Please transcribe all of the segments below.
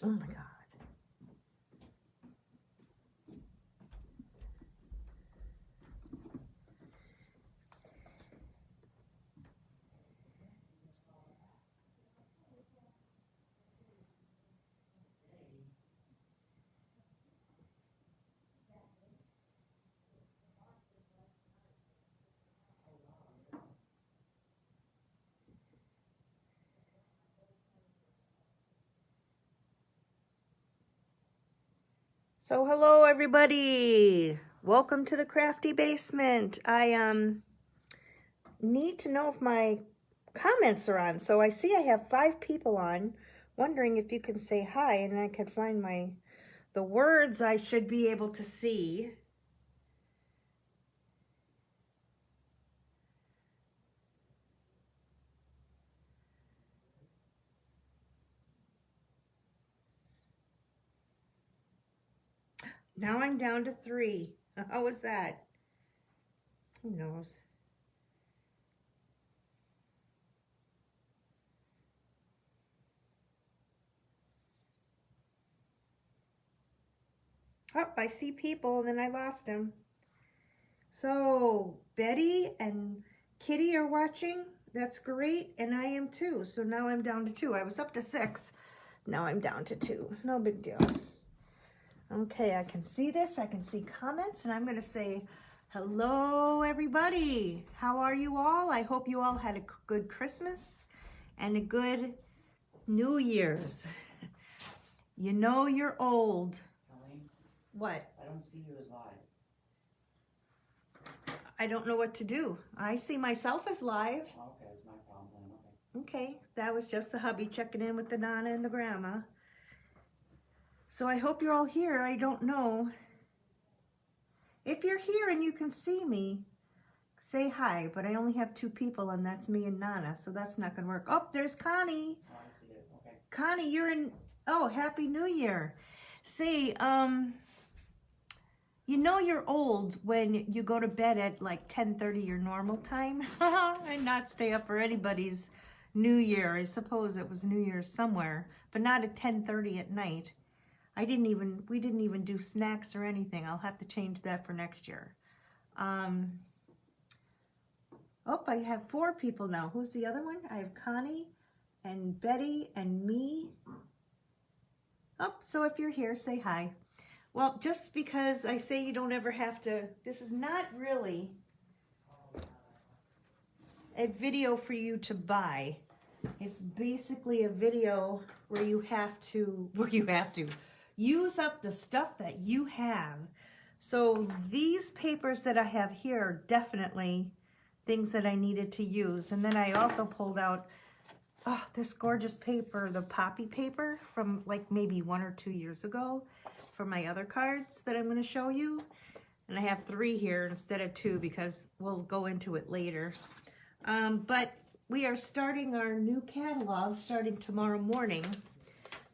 Oh my God. So hello everybody. Welcome to the Crafty Basement. I need to know if my comments are on. So I see I have 5 people on. Wondering if you can say hi and I can find the words I should be able to see. Now I'm down to 3. How was that? Who knows? Oh, I see people and then I lost them. So Betty and Kitty are watching. That's great. And I am too. So now I'm down to 2. I was up to 6. Now I'm down to 2. No big deal. Okay, I can see this. I can see comments. And I'm going to say, hello, everybody. How are you all? I hope you all had a good Christmas and a good New Year's. You know you're old. Colleen, What? I don't see you as live. I don't know what to do. I see myself as live. Okay, it's my problem then. Okay, that was just the hubby checking in with the Nana and the Grandma. So I hope you're all here. I don't know. If you're here and you can see me, say hi, but I only have 2 people and that's me and Nana, so that's not gonna work. Oh, there's Connie. Oh, I see it. Okay. Connie, you're in, oh, Happy New Year. See, you know you're old when you go to bed at like 10:30 your normal time and not stay up for anybody's New Year. I suppose it was New Year's somewhere, but not at 10:30 at night. We didn't even do snacks or anything. I'll have to change that for next year. Oh, I have 4 people now. Who's the other one? I have Connie and Betty and me. Oh, so if you're here, say hi. Well, just because I say you don't ever have to, this is not really a video for you to buy. It's basically a video where you have to use up the stuff that you have. So these papers that I have here are definitely things that I needed to use. And then I also pulled out this gorgeous paper, the poppy paper from like maybe 1 or 2 years ago for my other cards that I'm going to show you. And I have 3 here instead of 2 because we'll go into it later. But we are starting our new catalog starting tomorrow morning.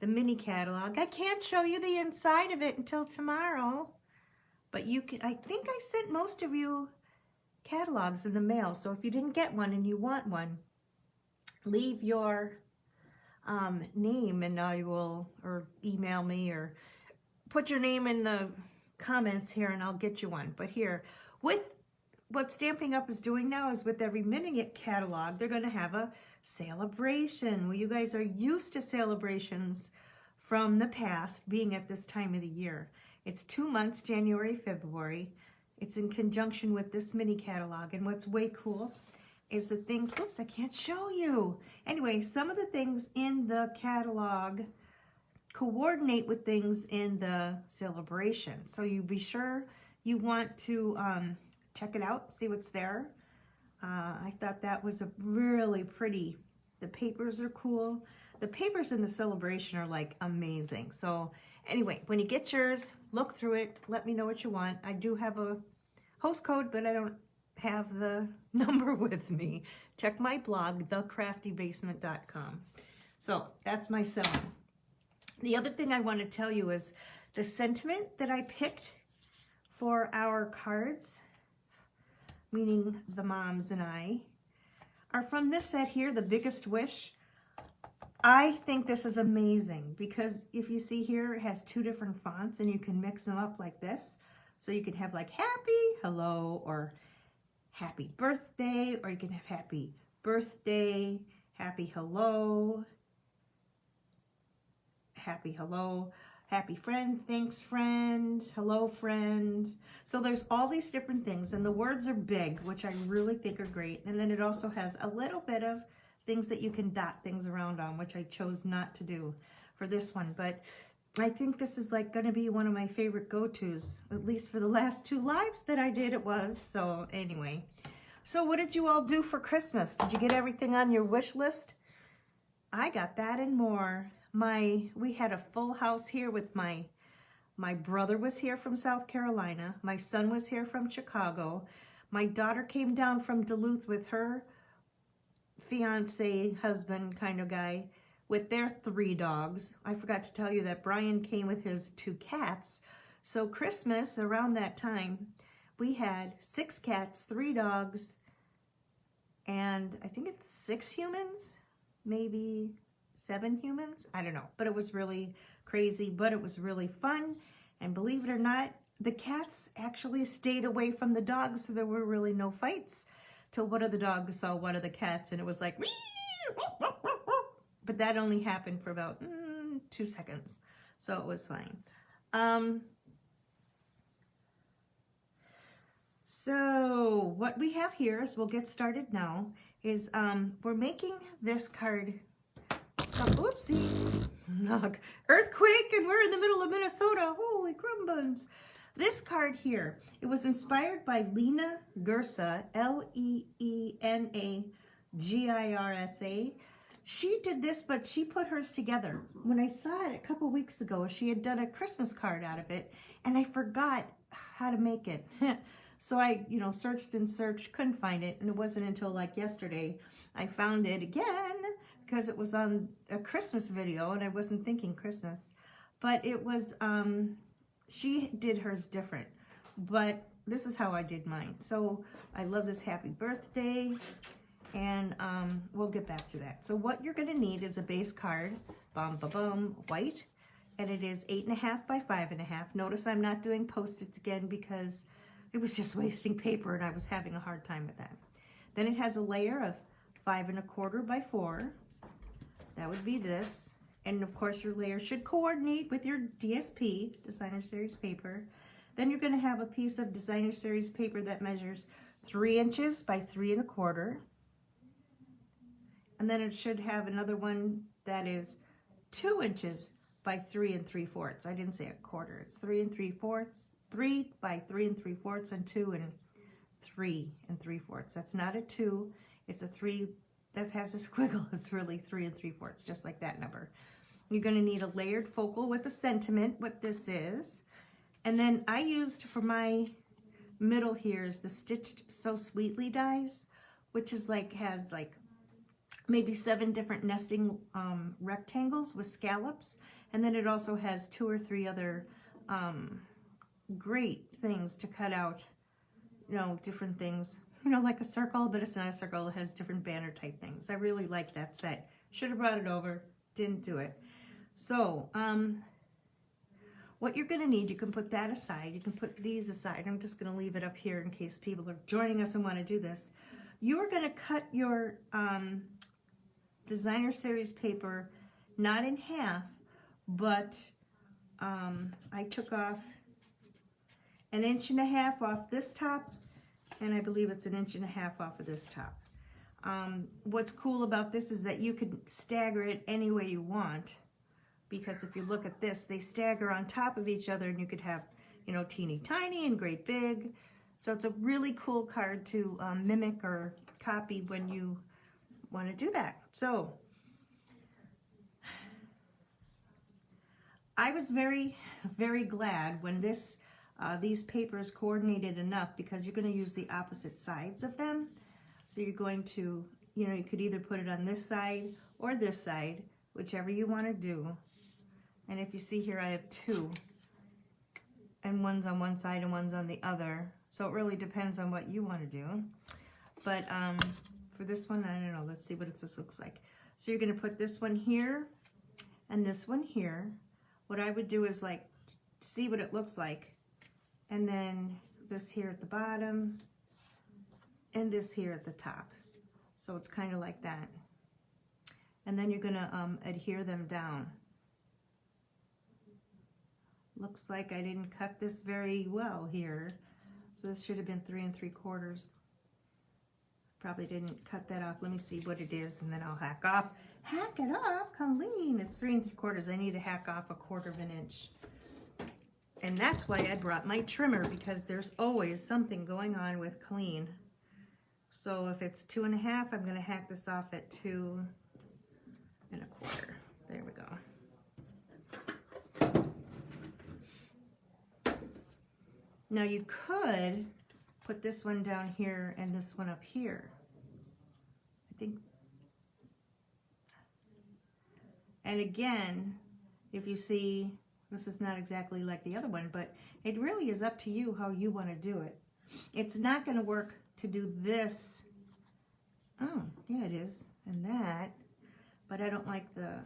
The mini catalog. I can't show you the inside of it until tomorrow, but you can. I think I sent most of you catalogs in the mail, so if you didn't get one and you want one, leave your name and I will, or email me or put your name in the comments here and I'll get you one. But here, with what Stampin' Up! Is doing now is with every mini catalog, they're going to have a celebration. Well, you guys are used to celebrations from the past being at this time of the year. It's 2 months, January, February. It's in conjunction with this mini catalog. And what's way cool is the things, oops, I can't show you. Anyway, some of the things in the catalog coordinate with things in the celebration. So you be sure you want to check it out, see what's there. I thought that was a really pretty, the papers are cool. The papers in the celebration are like amazing. So anyway, when you get yours, look through it, let me know what you want. I do have a host code, but I don't have the number with me. Check my blog, thecraftybasement.com. So that's my selling. The other thing I want to tell you is the sentiment that I picked for our cards, meaning the moms and I, are from this set here, The Biggest Wish. I think this is amazing because if you see here, it has two different fonts and you can mix them up like this. So you can have like happy, hello, or happy birthday, or you can have happy birthday, happy hello, happy friend, thanks friend, hello friend. So there's all these different things and the words are big, which I really think are great. And then it also has a little bit of things that you can dot things around on, which I chose not to do for this one. But I think this is like going to be one of my favorite go-tos, at least for the last 2 lives that I did it was. So anyway, so what did you all do for Christmas? Did you get everything on your wish list? I got that and more. We had a full house here with my brother was here from South Carolina. My son was here from Chicago. My daughter came down from Duluth with her fiance, husband kind of guy, with their 3 dogs. I forgot to tell you that Brian came with his 2 cats. So Christmas, around that time, we had 6 cats, 3 dogs, and I think it's 6 humans, maybe 7 humans. I don't know, but it was really crazy, but it was really fun. And believe it or not, the cats actually stayed away from the dogs, so there were really no fights till one of the dogs saw one of the cats and it was like, but that only happened for about 2 seconds, so it was fine. So what we have here is, we'll get started now, is we're making this card. Whoopsie, earthquake, and we're in the middle of Minnesota. Holy crumb buns. This card here, it was inspired by Lena Gursa, Leena Girsa. She did this, but she put hers together. When I saw it a couple weeks ago, she had done a Christmas card out of it, and I forgot how to make it. So I, searched and searched, couldn't find it, and it wasn't until like yesterday I found it again, because it was on a Christmas video and I wasn't thinking Christmas. But it was, she did hers different, but this is how I did mine. So I love this happy birthday, and we'll get back to that. So what you're gonna need is a base card, white, and it is 8.5 by 5.5. Notice I'm not doing Post-its again because it was just wasting paper and I was having a hard time with that. Then it has a layer of 5.25 by 4. That would be this. And of course your layer should coordinate with your DSP, Designer Series paper. Then you're going to have a piece of Designer Series paper that measures 3 inches by 3.25. And then it should have another one that is 2 inches by 3 3/4. I didn't say a quarter. It's 3 3/4, 3 by 3 3/4, and 2 and 3 3/4. That's not a 2. It's a 3 that has a squiggle. It's really 3 3/4, just like that number. You're going to need a layered focal with a sentiment, what this is. And then I used for my middle here is the Stitched So Sweetly dies, which is like, has like maybe 7 different nesting rectangles with scallops. And then it also has 2 or 3 other great things to cut out, different things. Like a circle, but it's not a circle. It has different banner type things. I really like that set. Should have brought it over. Didn't do it. So, what you're going to need, you can put that aside. You can put these aside. I'm just going to leave it up here in case people are joining us and want to do this. You're going to cut your Designer Series paper not in half, but I took off 1.5 inches off this top, and I believe it's 1.5 inches off of this top. What's cool about this is that you can stagger it any way you want, because if you look at this, they stagger on top of each other, and you could have, teeny tiny and great big. So it's a really cool card to mimic or copy when you want to do that. So I was very, very glad when these papers coordinated enough, because you're going to use the opposite sides of them. So you're going to, you could either put it on this side or this side, whichever you want to do. And if you see here, I have 2, and one's on one side and one's on the other. So it really depends on what you want to do. But for this one, I don't know. Let's see what this looks like. So you're going to put this one here and this one here. What I would do is like see what it looks like, and then this here at the bottom and this here at the top. So it's kind of like that. And then you're going to adhere them down. Looks like I didn't cut this very well here. So this should have been 3 3/4. Probably didn't cut that off. Let me see what it is, and then I'll hack off. Hack it off, Colleen. It's 3 3/4. I need to hack off 1/4 inch. And that's why I brought my trimmer, because there's always something going on with Colleen. So if it's 2 1/2, I'm going to hack this off at 2 1/4. There we go. Now you could put this one down here and this one up here. I think. And again, if you see, this is not exactly like the other one, but it really is up to you how you want to do it. It's not going to work to do this. Oh, yeah, it is. And that. But I don't like the,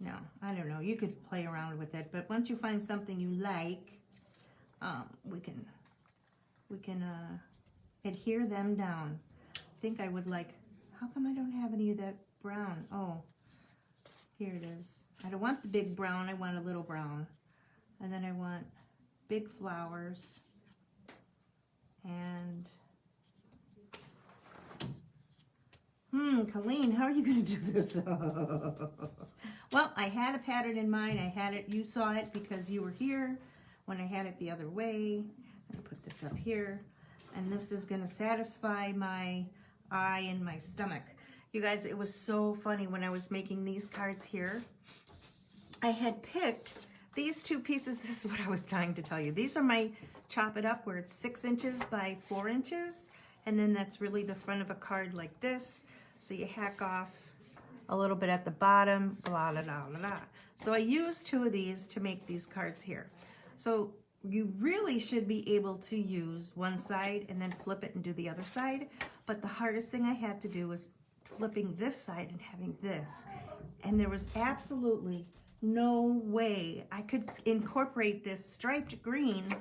no, I don't know. You could play around with it, but once you find something you like, we can adhere them down. I think I would like, how come I don't have any of that brown? Oh, here it is. I don't want the big brown, I want a little brown. And then I want big flowers. And, Colleen, how are you going to do this? Well, I had a pattern in mind. I had it, you saw it because you were here when I had it the other way. I'm going to put this up here. And this is going to satisfy my eye and my stomach. You guys, it was so funny when I was making these cards here. I had picked these two pieces. This is what I was trying to tell you. These are my chop it up where it's 6 inches by 4 inches. And then that's really the front of a card like this. So you hack off a little bit at the bottom, blah, blah, blah, blah, blah. So I used 2 of these to make these cards here. So you really should be able to use one side and then flip it and do the other side. But the hardest thing I had to do was flipping this side and having this. And there was absolutely no way I could incorporate this striped green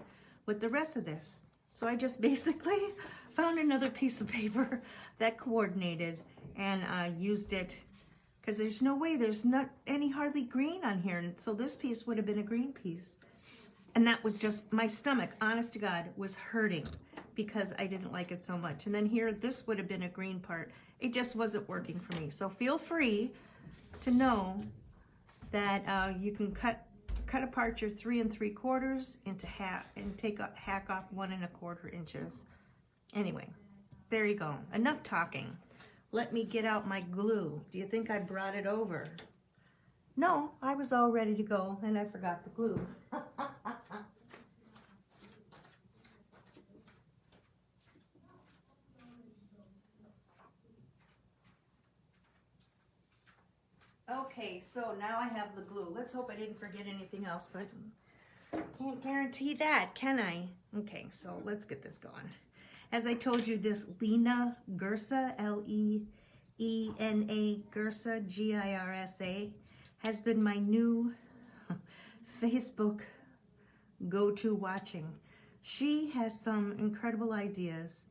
with the rest of this. So I just basically found another piece of paper that coordinated and used it, because there's no way, there's not any hardly green on here. And so this piece would have been a green piece. And that was just, my stomach, honest to God, was hurting because I didn't like it so much. And then here, this would have been a green part. It just wasn't working for me. So feel free to know that you can cut apart your 3 3/4 into half and hack off 1 1/4 inches. Anyway, there you go. Enough talking. Let me get out my glue. Do you think I brought it over? No, I was all ready to go and I forgot the glue. Okay, so now I have the glue. Let's hope I didn't forget anything else, but can't guarantee that, can I? Okay, so let's get this going. As I told you, this Lena Girsa, L-E-E-N-A Girsa, G-I-R-S-A, has been my new Facebook go-to watching. She has some incredible ideas.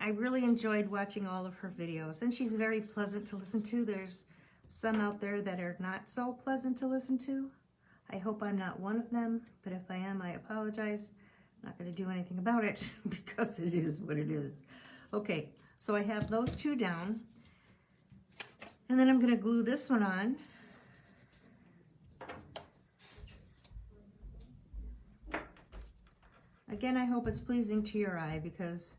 I really enjoyed watching all of her videos, and she's very pleasant to listen to. There's some out there that are not so pleasant to listen to. I hope I'm not one of them, but if I am, I apologize. I'm not going to do anything about it because it is what it is. Okay, so I have those 2 down, and then I'm going to glue this one on. Again, I hope it's pleasing to your eye because,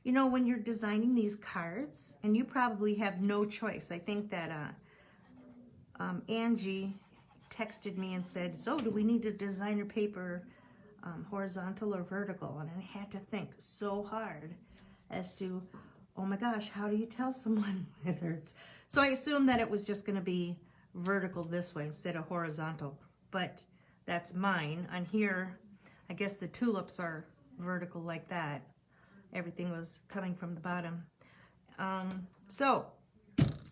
you know, when you're designing these cards, and you probably have no choice. I think that Angie texted me and said, so do we need to design your paper horizontal or vertical? And I had to think so hard as to, oh my gosh, how do you tell someone whether it's... So I assumed that it was just going to be vertical this way instead of horizontal, but that's mine. On here, I guess the tulips are vertical like that. Everything was coming from the bottom. So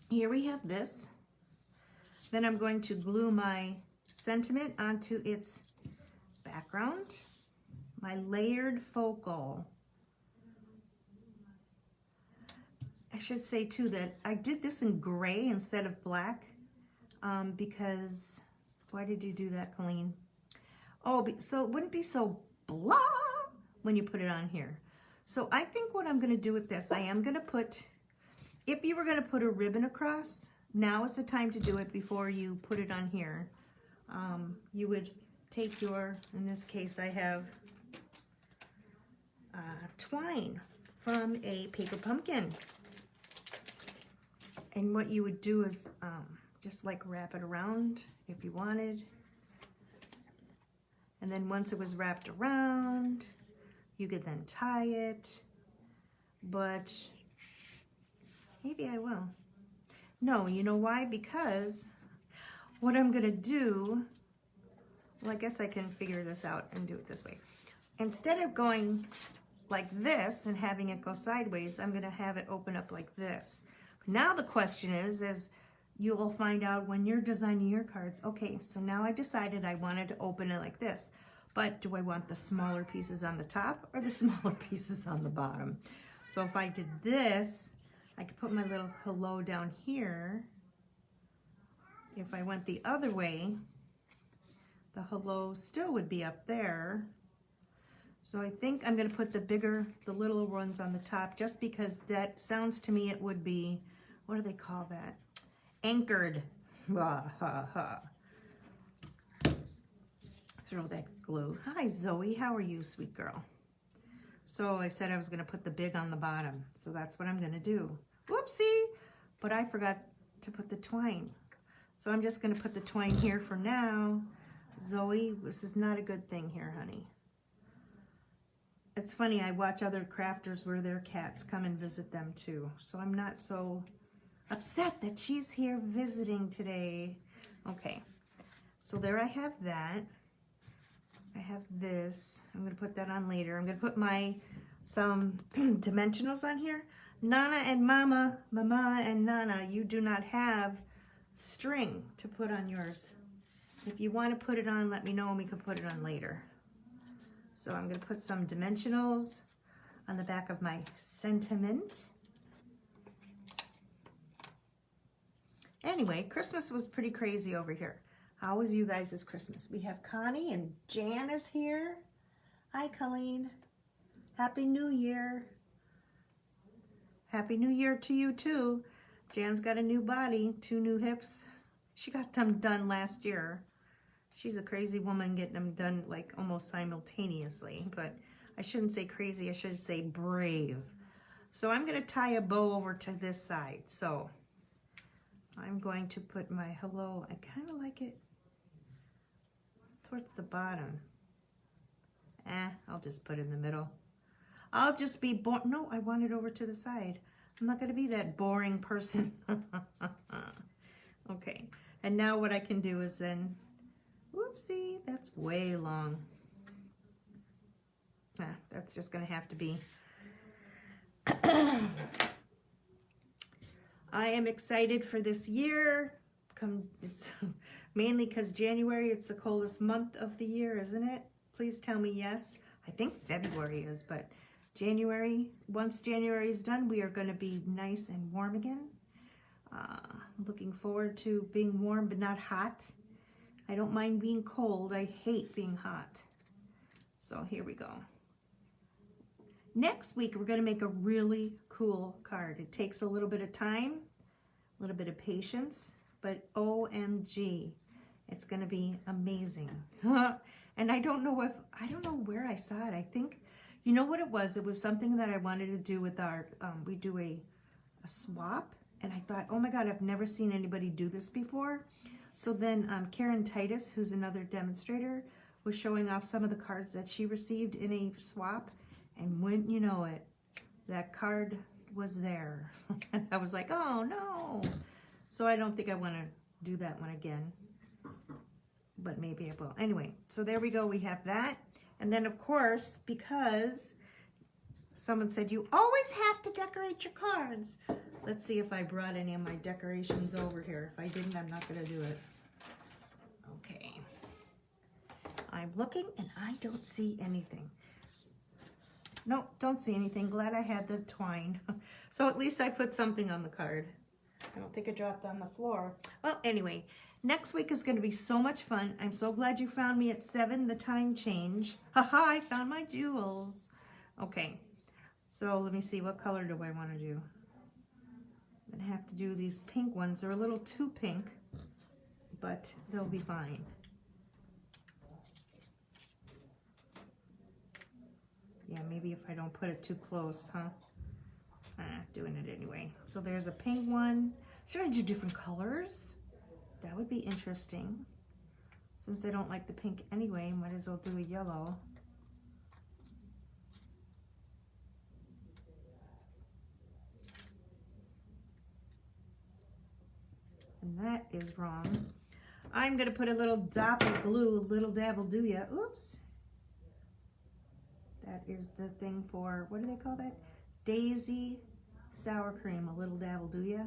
here we have this. Then I'm going to glue my sentiment onto its background. My layered focal. I should say too that I did this in gray instead of black because, why did you do that, Colleen? Oh, so it wouldn't be so blah when you put it on here. So I think what I'm going to do with this, I am going to put, if you were going to put a ribbon across, now is the time to do it before you put it on here. You would take your, in this case I have twine from a paper pumpkin. And what you would do is just like wrap it around if you wanted. And then once it was wrapped around, you could then tie it. But maybe I will. No, you know why? Because what I'm going to do, well, I guess I can figure this out and do it this way. Instead of going like this and having it go sideways, I'm going to have it open up like this. Now the question is you will find out when you're designing your cards, okay, so now I decided I wanted to open it like this, but do I want the smaller pieces on the top or the smaller pieces on the bottom? So if I did this, I could put my little hello down here. If I went the other way, the hello still would be up there. So I think I'm going to put the little ones on the top just because that sounds to me it would be, what do they call that? Anchored. Throw that glue. Hi Zoe, how are you, sweet girl? So I said I was going to put the big on the bottom. So that's what I'm going to do. Whoopsie! But I forgot to put the twine. So I'm just going to put the twine here for now. Zoe, this is not a good thing here, honey. It's funny, I watch other crafters where their cats come and visit them too. So I'm not so upset that she's here visiting today. Okay, so there I have that. I have this. I'm going to put that on later. I'm going to put some dimensionals on here. Nana and Mama and Nana, you do not have string to put on yours. If you want to put it on, let me know and we can put it on later. So I'm going to put some dimensionals on the back of my sentiment. Anyway, Christmas was pretty crazy over here. How was you guys' Christmas? We have Connie and Jan is here. Hi, Colleen. Happy New Year. Happy New Year to you too. Jan's got a new body, 2 new hips. She got them done last year. She's a crazy woman getting them done like almost simultaneously, but I shouldn't say crazy, I should say brave. So I'm going to tie a bow over to this side. So I'm going to put my hello, I kind of like it towards the bottom. I'll just put it in the middle. I'll just be no, I want it over to the side. I'm not going to be that boring person. Okay, and now what I can do is then, whoopsie, that's way long. That's just going to have to be. I am excited for this year. It's mainly because January, it's the coldest month of the year, isn't it? Please tell me yes. I think February is, but January, once January is done, we are going to be nice and warm again. Looking forward to being warm but not hot. I don't mind being cold. I hate being hot. So here we go. Next week, we're going to make a really cool card. It takes a little bit of time, a little bit of patience, but OMG, it's going to be amazing. And I don't know where I saw it. I think, you know what it was? It was something that I wanted to do with our, we do a swap. And I thought, oh my God, I've never seen anybody do this before. So then Karen Titus, who's another demonstrator, was showing off some of the cards that she received in a swap. And wouldn't you know it, that card was there. And I was like, oh no. So I don't think I want to do that one again. But maybe I will. Anyway, so there we go. We have that. And then, of course, because Someone said, you always have to decorate your cards. Let's see if I brought any of my decorations over here. If I didn't, I'm not going to do it. Okay. I'm looking and I don't see anything. Nope, don't see anything. Glad I had the twine. So at least I put something on the card. I don't think it dropped on the floor. Well, anyway, next week is going to be so much fun. I'm so glad you found me at 7, the time change. Haha, I found my jewels. Okay, so let me see. What color do I want to do? I'm going to have to do these pink ones. They're a little too pink, but they'll be fine. Yeah, maybe if I don't put it too close, huh? Doing it anyway. So there's a pink one. Should I do different colors? That would be interesting. Since I don't like the pink anyway, might as well do a yellow. And that is wrong. I'm gonna put a little dab of glue, little dabble do ya. Oops. That is the thing for, what do they call that? Daisy sour cream, a little dabble do ya?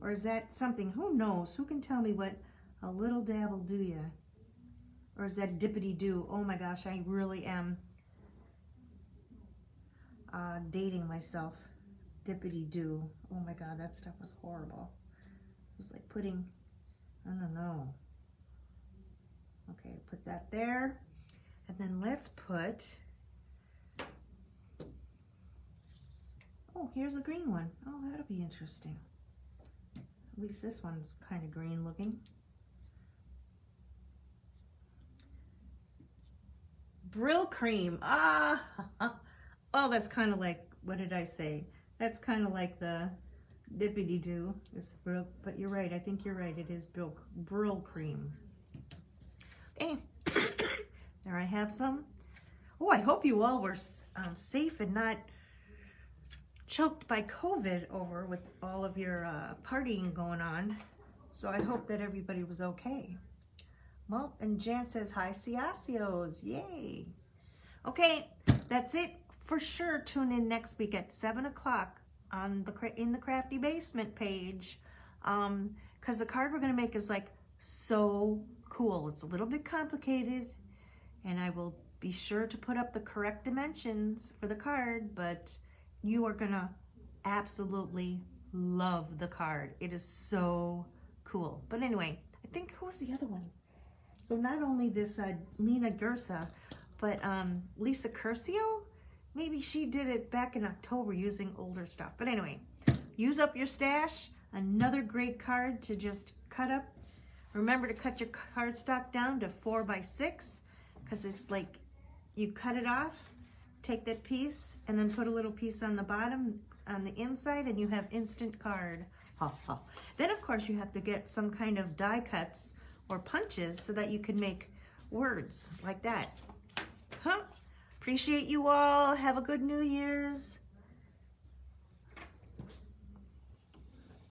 Or is that something, who knows? Who can tell me what a little dabble do ya? Or is that dippity do? Oh my gosh, I really am dating myself. Dippity do. Oh my God, that stuff was horrible. It was like putting, I don't know. Okay, put that there. And then let's put, oh, here's a green one. Oh, that'll be interesting. At least this one's kind of green looking. Brill cream. Ah, oh, that's kind of like, what did I say? That's kind of like the dippity doo. It's brill, but you're right. I think you're right. It is brill cream. Okay, there I have some. Oh, I hope you all were safe and not choked by COVID over with all of your partying going on. So I hope that everybody was okay. Well, and Jan says, hi, Ciasios. Yay. Okay, that's it. For sure, tune in next week at 7 o'clock on in the Crafty Basement page. Because the card we're going to make is like so cool. It's a little bit complicated. And I will be sure to put up the correct dimensions for the card. But you are going to absolutely love the card. It is so cool. But anyway, I think, who was the other one? So not only this Lena Gersa, but Lisa Curcio, maybe she did it back in October using older stuff. But anyway, use up your stash. Another great card to just cut up. Remember to cut your cardstock down to 4 by 6, because it's like you cut it off, take that piece, and then put a little piece on the bottom, on the inside, and you have instant card. Then of course you have to get some kind of die cuts or punches so that you can make words like that. Appreciate you all. Have a good New Year's.